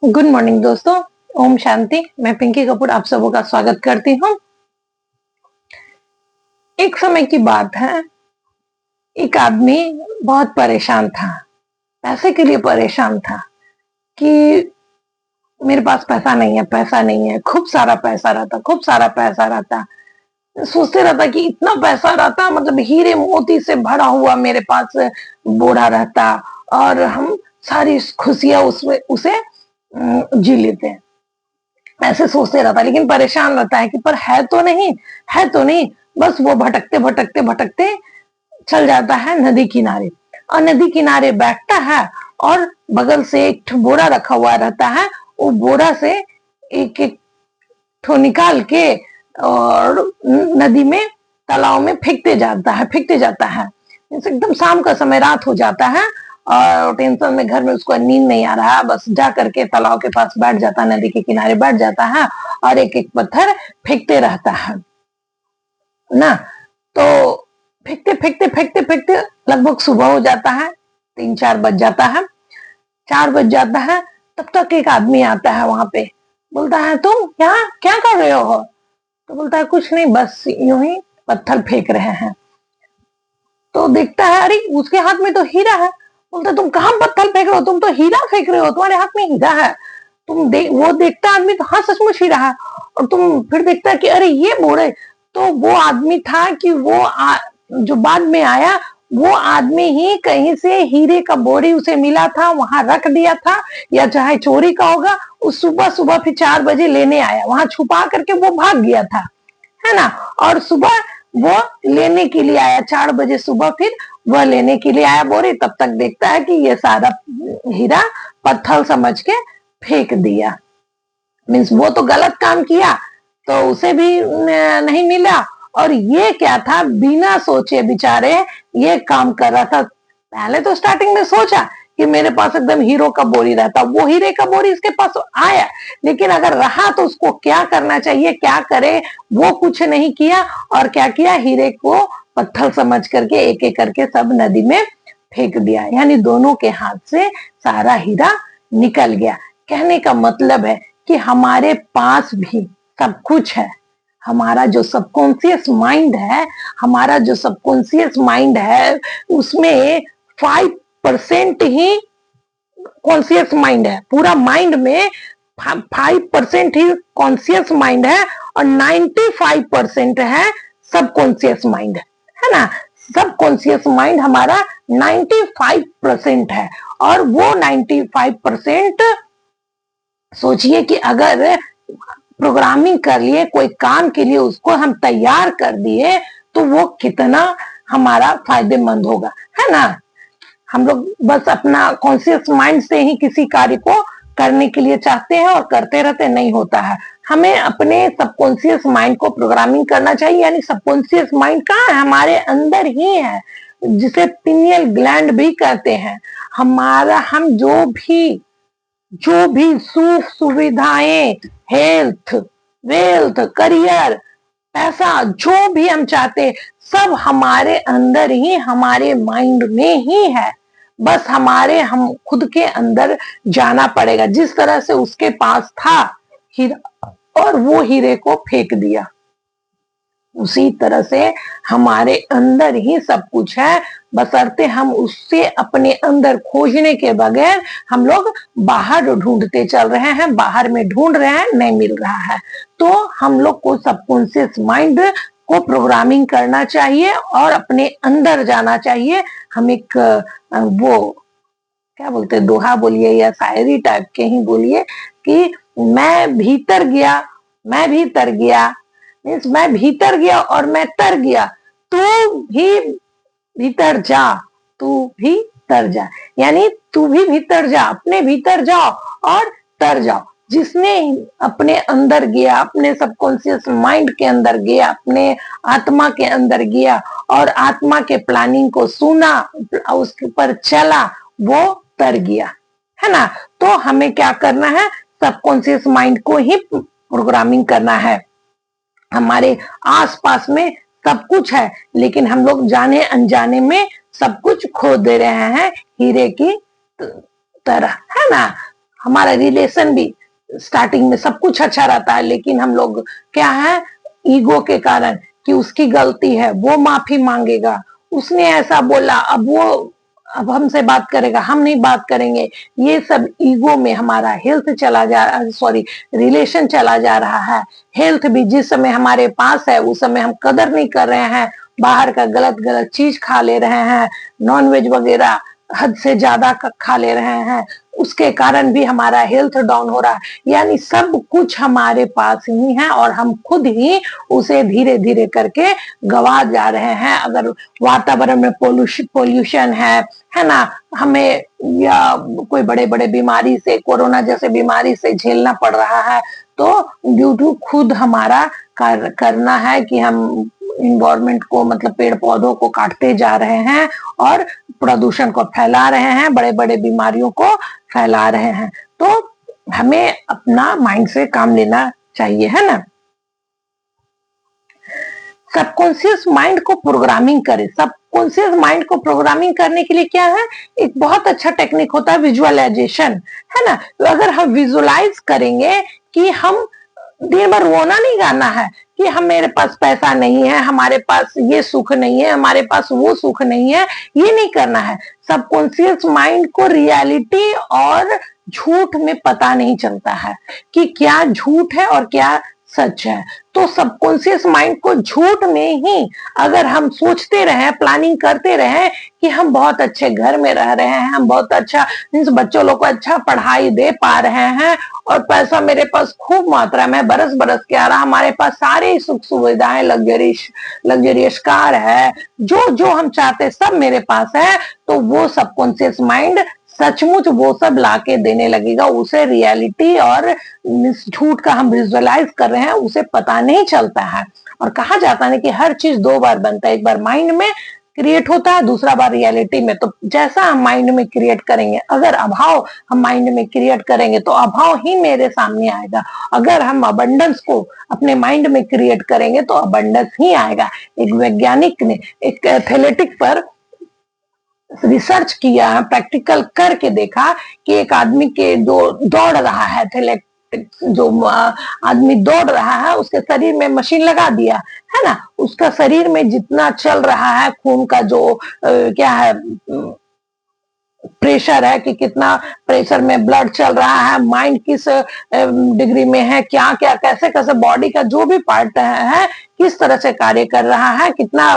Good morning दोस्तों। ओम शांति। मैं पिंकी कपूर आप सबों का स्वागत करती हूँ। एक समय की बात है, एक आदमी बहुत परेशान था, पैसे के लिए परेशान था कि मेरे पास पैसा नहीं है, पैसा नहीं है। खूब सारा पैसा रहता, खूब सारा पैसा रहता। सोचते रहता कि इतना पैसा रहता, मतलब हीरे मोती से भरा हुआ मेरे पास बोरा रहता और हम सारी खुशियां उसमें उसे जी लेते। ऐसे सोचते रहता, लेकिन परेशान रहता है कि पर है तो नहीं, है तो नहीं। बस वो भटकते भटकते भटकते चल जाता है नदी किनारे, और नदी किनारे बैठता है और बगल से एक ठो बोरा रखा हुआ रहता है। वो बोरा से एक एक ठो निकाल के और नदी में, तालाब में फेंकते जाता है। एकदम शाम का समय, रात हो जाता है और टेंशन में घर में उसको नींद नहीं आ रहा है। बस जा करके तालाब के पास बैठ जाता है, नदी के किनारे बैठ जाता है और एक एक पत्थर फेंकते रहता है ना। तो फेंकते फेंकते फेंकते फेंकते लगभग सुबह हो जाता है, 3-4 बज जाता है। 4 बज जाता है, तब तक एक आदमी आता है वहां पे। बोलता है, तुम यहाँ क्या कर रहे हो? तो बोलता है, कुछ नहीं, बस यूं ही पत्थर फेंक रहे हैं। तो देखता है, अरे उसके हाथ में तो हीरा है। बोलता है, तुम कहाँ पत्थर फेंक रहे हो? तुम तो हीरा फेंक रहे हो, तुम्हारे हाथ में हीरा है। वो देखता आदमी तो हाँ, सचमुच हीरा है। और तुम फिर देखता है कि अरे ये बोरे, तो वो आदमी था कि जो बाद में आया, वो आदमी ही कहीं से हीरे का बोरी उसे मिला था, वहां रख दिया था, या चाहे चोरी का होगा। उस सुबह सुबह फिर 4 बजे लेने आया, वहां छुपा करके वो भाग गया था, है ना। और सुबह वो लेने के लिए आया, 4 बजे सुबह फिर वह लेने के लिए आया बोरी। तब तक देखता है कि ये सारा हीरा पत्थर समझ के फेंक दिया। मीन्स वो तो गलत काम किया, तो उसे भी नहीं मिला। और ये क्या था, बिना सोचे बेचारे ये काम कर रहा था। पहले तो स्टार्टिंग में सोचा कि मेरे पास एकदम हीरो का बोरी रहता, वो हीरे का बोरी इसके पास आया, लेकिन अगर रहा तो उसको क्या करना चाहिए, क्या करे, वो कुछ नहीं किया। और क्या किया, हीरे को पत्थर समझ करके एक एक करके सब नदी में फेंक दिया। यानी दोनों के हाथ से सारा हीरा निकल गया। कहने का मतलब है कि हमारे पास भी सब कुछ है। हमारा जो सबकॉन्शियस माइंड है, हमारा जो सबकॉन्शियस माइंड है, उसमें 5% ही कॉन्शियस माइंड है। पूरा माइंड में 5% ही कॉन्शियस माइंड है और 95% है सबकॉन्शियस माइंड, है ना। सबकॉन्शियस माइंड हमारा 95% है। और वो 95% सोचिए कि अगर प्रोग्रामिंग कर लिए, कोई काम के लिए उसको हम तैयार कर दिए, तो वो कितना हमारा फायदेमंद होगा, है ना। हम लोग बस अपना कॉन्शियस माइंड से ही किसी कार्य को करने के लिए चाहते हैं और करते रहते, नहीं होता है। हमें अपने सबकॉन्शियस माइंड को प्रोग्रामिंग करना चाहिए। यानी सबकॉन्शियस माइंड कहाँ है? हमारे अंदर ही है, जिसे पिनियल ग्लैंड भी कहते हैं। हमारा हम जो भी सुख सुविधाएं, हेल्थ, वेल्थ, करियर, पैसा, जो भी हम चाहते, सब हमारे अंदर ही, हमारे माइंड में ही है। बस हम खुद के अंदर जाना पड़ेगा। जिस तरह से उसके पास था हीरा और वो हीरे को फेंक दिया, उसी तरह से हमारे अंदर ही सब कुछ है। बशर्ते हम उससे अपने अंदर खोजने के बगैर हम लोग बाहर ढूंढते चल रहे हैं, बाहर में ढूंढ रहे हैं, नहीं मिल रहा है। तो हम लोग को सबकॉन्शियस माइंड को प्रोग्रामिंग करना चाहिए और अपने अंदर जाना चाहिए। हम एक वो क्या बोलते, दोहा बोलिए या शायरी टाइप के ही बोलिए कि मैं भीतर गया, मैं भीतर गया, मीन्स मैं भीतर गया और मैं तर गया। तू भी भीतर जा, तू भी तर जा। यानी तू भी भीतर जा, अपने भीतर जाओ और तर जाओ। जिसने अपने अंदर गया, अपने सबकॉन्शियस माइंड के अंदर गया, अपने आत्मा के अंदर गया और आत्मा के प्लानिंग को सुना, उसके ऊपर चला, वो तर गया, है ना। तो हमें क्या करना है, सबकॉन्शियस माइंड को ही प्रोग्रामिंग करना है। हमारे आसपास में सब कुछ है, लेकिन हम लोग जाने अनजाने में सब कुछ खो दे रहे हैं हीरे की तरह, है ना। हमारा रिलेशन भी स्टार्टिंग में सब कुछ अच्छा रहता है, लेकिन हम लोग क्या है, ईगो के कारण कि उसकी गलती है, वो माफी मांगेगा, उसने ऐसा बोला, अब हमसे बात करेगा, हम नहीं बात करेंगे, ये सब ईगो में हमारा हेल्थ चला जा, सॉरी, रिलेशन चला जा रहा है। हेल्थ भी जिस समय हमारे पास है उस समय हम कदर नहीं कर रहे हैं, बाहर का गलत गलत चीज खा ले रहे हैं, नॉनवेज वगैरह हद से ज्यादा खा ले रहे हैं, उसके कारण भी हमारा हेल्थ डाउन हो रहा है। यानी सब कुछ हमारे पास ही है और हम खुद ही उसे धीरे धीरे करके गवा जा रहे हैं। अगर वातावरण में पोल्यूशन है ना, हमें या कोई बड़े बड़े बीमारी से, कोरोना जैसे बीमारी से झेलना पड़ रहा है, तो ड्यू टू खुद हमारा करना है कि हम इन्वायरमेंट को, मतलब पेड़ पौधों को काटते जा रहे हैं और प्रदूषण को फैला रहे हैं, बड़े बड़े बीमारियों को फैला रहे हैं। तो हमें अपना माइंड से काम लेना चाहिए, है ना। सबकॉन्शियस माइंड को प्रोग्रामिंग करें। सबकॉन्शियस माइंड को प्रोग्रामिंग करने के लिए क्या है, एक बहुत अच्छा टेक्निक होता है विजुअलाइजेशन, है ना। तो अगर हम विजुअलाइज करेंगे कि हम दिन भर रोना नहीं गाना है कि हम, मेरे पास पैसा नहीं है, हमारे पास ये सुख नहीं है, हमारे पास वो सुख नहीं है, ये नहीं करना है। सबकॉन्शियस माइंड को रियलिटी और झूठ में पता नहीं चलता है कि क्या झूठ है और क्या सच है। तो सबकॉन्शियस माइंड को झूठ में ही अगर हम सोचते रहे, प्लानिंग करते रहे कि हम बहुत अच्छे घर में रह रहे हैं, हम बहुत अच्छा बच्चों लोग को अच्छा पढ़ाई दे पा रहे हैं और पैसा मेरे पास खूब मात्रा में बरस बरस के आ रहा, हमारे पास सारी सुख सुविधाएं, लग्जरियस कार है, जो जो हम चाहते सब मेरे पास है, तो वो सबकॉन्शियस माइंड सचमुच वो सब लाके देने लगेगा। उसे रियलिटी और झूठ का हम विजुअलाइज कर रहे हैं उसे पता नहीं चलता है। और कहा जाता है कि हर चीज दो बार बनता है, एक बार माइंड में क्रिएट होता है, दूसरा बार रियलिटी में। तो जैसा हम माइंड में क्रिएट करेंगे, अगर अभाव हम माइंड में क्रिएट करेंगे तो अभाव ही मेरे सामने आएगा। अगर हम अबंडेंस को अपने माइंड में क्रिएट करेंगे तो अबंडेंस ही आएगा। एक वैज्ञानिक ने एक एथलेटिक पर रिसर्च किया, प्रैक्टिकल करके देखा कि एक आदमी के जो दौड़ रहा है, जो आदमी दौड़ रहा है, उसके शरीर में मशीन लगा दिया, है ना। उसका शरीर में जितना चल रहा है खून का जो क्या है प्रेशर है, कि कितना प्रेशर में ब्लड चल रहा है, माइंड किस डिग्री में है, क्या क्या कैसे कैसे बॉडी का जो भी पार्ट है किस तरह से कार्य कर रहा है, कितना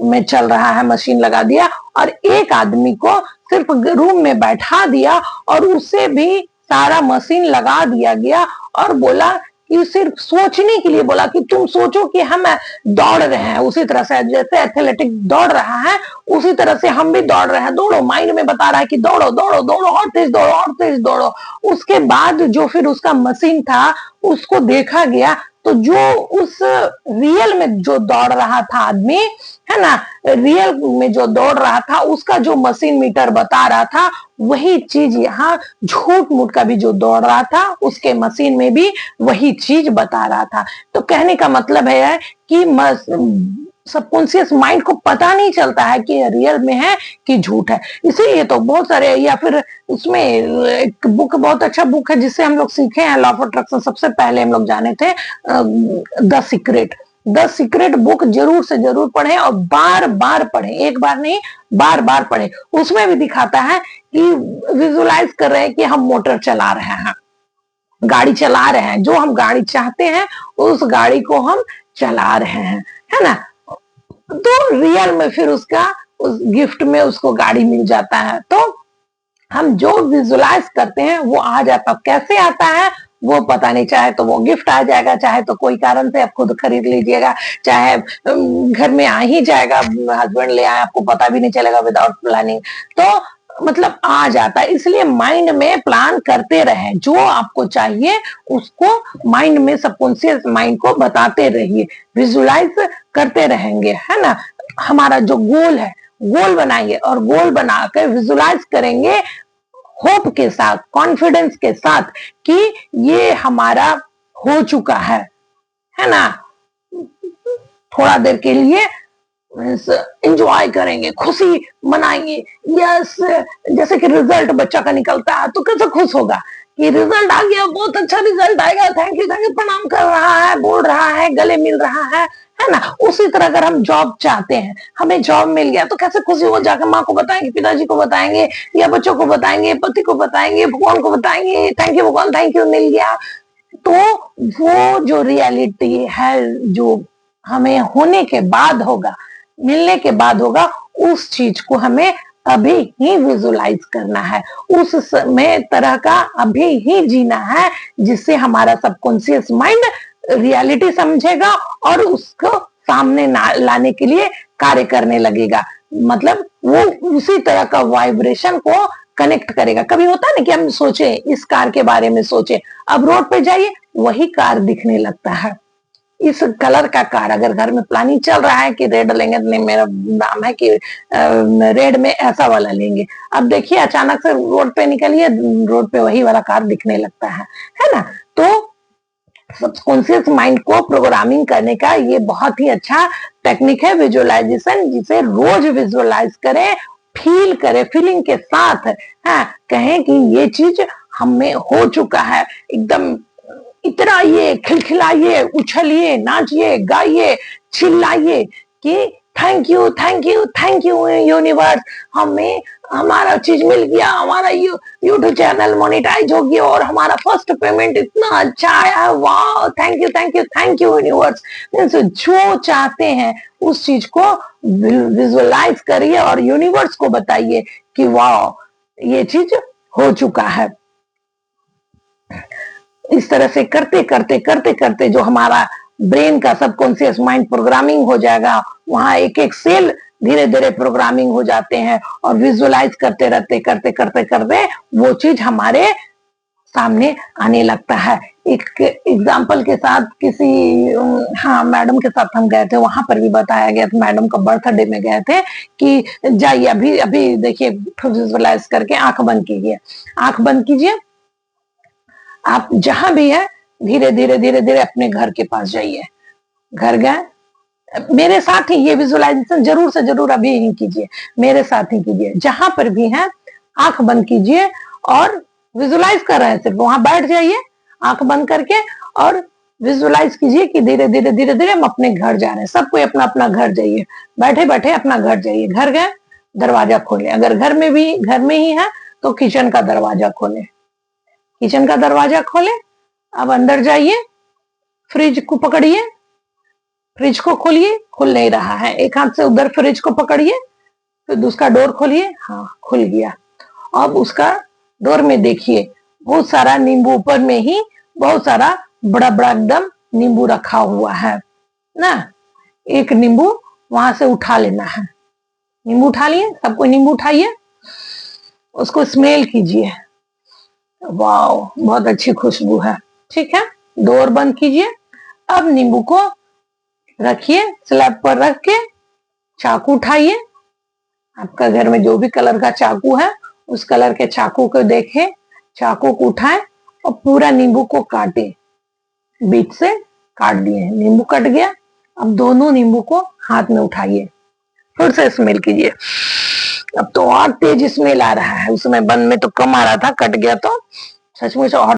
में चल रहा है, मशीन लगा दिया। और एक आदमी को सिर्फ रूम में बैठा दिया और उसे भी सारा मशीन लगा दिया गया और बोला कि सिर्फ सोचने के लिए बोला कि तुम सोचो कि हम दौड़ रहे हैं, उसी तरह से जैसे एथलेटिक दौड़ रहा है उसी तरह से हम भी दौड़ रहे हैं, दौड़ो। माइंड में बता रहा है कि दौड़ो दौड़ो दौड़ो, और तेज दौड़ो और तेज दौड़ो। उसके बाद जो फिर उसका मशीन था उसको देखा गया, तो जो उस रियल में जो दौड़ रहा था आदमी, है ना, रियल में जो दौड़ रहा था उसका जो मशीन मीटर बता रहा था, वही चीज यहाँ झूठ मूठ का भी जो दौड़ रहा था उसके मशीन में भी वही चीज बता रहा था। तो कहने का मतलब है कि सबकॉन्शियस माइंड को पता नहीं चलता है कि रियल में है कि झूठ है। इसीलिए तो बहुत सारे, या फिर उसमें एक बुक, बहुत अच्छा बुक है जिससे हम लोग सीखे हैं लॉ ऑफ अट्रैक्शन, सबसे पहले हम लोग जाने थे, द सीक्रेट बुक जरूर से जरूर पढ़े और बार बार पढ़े, एक बार नहीं बार बार पढ़े। उसमें भी दिखाता है कि विजुअलाइज कर रहे हैं कि हम मोटर चला रहे हैं, गाड़ी चला रहे हैं, जो हम गाड़ी चाहते हैं उस गाड़ी को हम चला रहे हैं, है ना। तो रियल में फिर उसका उस गिफ्ट में उसको गाड़ी मिल जाता है। तो हम जो विजुअलाइज करते हैं वो आ जाता, कैसे आता है वो पता नहीं, चाहे तो वो गिफ्ट आ जाएगा, चाहे तो कोई कारण से आप खुद खरीद लीजिएगा, चाहे घर में आ ही जाएगा, हस्बैंड ले आए, आपको पता भी नहीं चलेगा विदाउट प्लानिंग। तो मतलब आ जाता है। इसलिए माइंड में प्लान करते रहे, जो आपको चाहिए उसको माइंड में, सबकॉन्शियस माइंड को बताते रहिए, विजुअलाइज करते रहेंगे, है ना। हमारा जो गोल है, गोल बनाएंगे और गोल बनाकर विजुअलाइज करेंगे होप के साथ, कॉन्फिडेंस के साथ कि ये हमारा हो चुका है ना। थोड़ा देर के लिए एंजॉय करेंगे, खुशी मनाएंगे। यस, जैसे कि रिजल्ट बच्चा का निकलता है तो कैसे खुश होगा कि रिजल्ट आ गया, बहुत अच्छा रिजल्ट आएगा, थैंक यू प्रणाम कर रहा है, बोल रहा है, गले मिल रहा है ना। उसी तरह अगर हम जॉब चाहते हैं, हमें जॉब मिल गया तो कैसे खुशी हो, जाकर माँ को बताएंगे, पिताजी को बताएंगे, या बच्चों को बताएंगे, पति को बताएंगे, भगवान को बताएंगे, थैंक यू भगवान, थैंक यू, मिल गया। तो वो जो रियलिटी है, जो हमें होने के बाद होगा, मिलने के बाद होगा, उस चीज को हमें अभी ही विजुलाइज करना है, उस समय तरह का अभी ही जीना है, जिससे हमारा सबकॉन्शियस माइंड रियलिटी समझेगा और उसको सामने लाने के लिए कार्य करने लगेगा। मतलब वो उसी तरह का वाइब्रेशन को कनेक्ट करेगा। कभी होता है ना कि हम सोचे, इस कार के बारे में सोचे, अब रोड पे जाइए वही कार दिखने लगता है, इस कलर का कार। अगर घर में प्लानिंग चल रहा है कि रेड लेंगे, नहीं मेरा नाम है कि रेड में ऐसा वाला लेंगे, अब देखिए अचानक से रोड पे निकलिए, रोड पे वही वाला कार दिखने लगता है ना। तो सबकॉन्शियस माइंड को प्रोग्रामिंग करने का ये बहुत ही अच्छा टेक्निक है विजुअलाइजेशन, जिसे रोज विजुअलाइज करें, फील करें, फीलिंग के साथ कहें कि ये चीज हमें हो चुका है। एकदम इतराइए, खिलखिलाइए, उछलिए, नाचिए, गाइए, चिल्लाइए कि thank you, thank you, thank you universe, हमें हमारा चीज मिल गया, हमारा यूट्यूब चैनल मोनेटाइज हो गया और हमारा फर्स्ट पेमेंट इतना अच्छा आया, वाह, thank you, thank you, thank you universe. जो चाहते हैं उस चीज को विजुअलाइज करिए और यूनिवर्स को बताइए कि वाह ये चीज हो चुका है। इस तरह से करते करते करते करते जो हमारा ब्रेन का सबकॉन्शियस माइंड प्रोग्रामिंग हो जाएगा, वहां एक एक सेल धीरे धीरे प्रोग्रामिंग हो जाते हैं और विजुअलाइज करते रहते करते करते करते वो चीज हमारे सामने आने लगता है। एक एग्जाम्पल के साथ किसी हाँ मैडम के साथ हम गए थे, वहां पर भी बताया गया था, मैडम का बर्थडे में गए थे कि जाइए अभी अभी देखिए, विजुअलाइज करके आंख बंद कीजिए, आंख बंद कीजिए, आप जहां भी है धीरे धीरे धीरे धीरे अपने घर के पास जाइए। घर गए, मेरे साथ ही ये विजुअलाइजेशन जरूर से जरूर अभी ही कीजिए, मेरे साथ ही कीजिए। जहां पर भी है आंख बंद कीजिए और विजुअलाइज कर रहे हैं, सिर्फ वहां बैठ जाइए आंख बंद करके और विजुअलाइज कीजिए कि धीरे धीरे धीरे धीरे हम अपने घर जा रहे हैं। सब कोई अपना अपना घर जाइए, बैठे बैठे अपना घर जाइए। घर गए, दरवाजा खोले, अगर घर में ही है तो किचन का दरवाजा खोले, किचन का दरवाजा खोले। अब अंदर जाइए, फ्रिज को पकड़िए, फ्रिज को खोलिए, खुल नहीं रहा है, एक हाथ से उधर फ्रिज को पकड़िए, फिर उसका डोर खोलिए, हाँ खुल गया। अब उसका डोर में देखिए बहुत सारा नींबू, ऊपर में ही बहुत सारा बड़ा बड़ा एकदम नींबू रखा हुआ है ना। एक नींबू वहां से उठा लेना है, नींबू उठा लिए, सबको नींबू उठाइए, उसको स्मेल कीजिए, वाह बहुत अच्छी खुशबू है, ठीक है। डोर बंद कीजिए। अब नींबू को रखिए, स्लैब पर रख के चाकू उठाइए, आपका घर में जो भी कलर का चाकू है उस कलर के चाकू को देखें, चाकू को उठाएं और पूरा नींबू को काटे, बीच से काट दिए, नींबू कट गया। अब दोनों नींबू को हाथ में उठाइए, फिर से स्मेल कीजिए। अब तो और तेज स्मेल आ रहा है, उसमें बंद में तो कम आ रहा था, कट गया तो सचमुच और